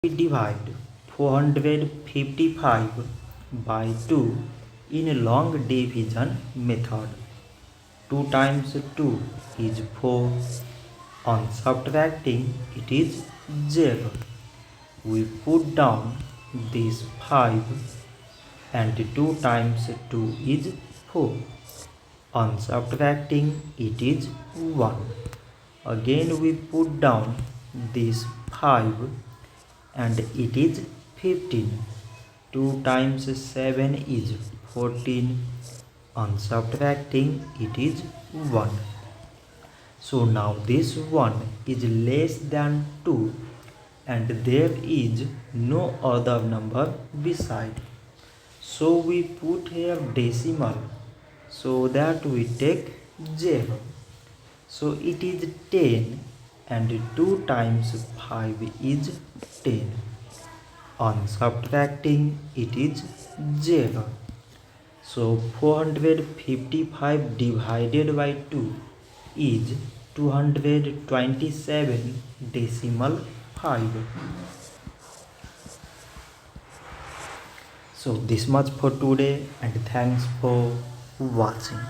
We divide 455 by 2 in long division method. 2 times 2 is 4. On subtracting it is 0. We put down this 5 and 2 times 2 is 4. On subtracting it is 1. Again we put down this 5 and it is 15. 2 times 7 is 14. On subtracting it is 1. So now this 1 is less than 2 and there is no other number beside. So we put here decimal so that we take 0. So it is 10 and 2 times 5 is 10. On subtracting it is 0. So 455 divided by 2 is 227 decimal 5. So this much for today and thanks for watching.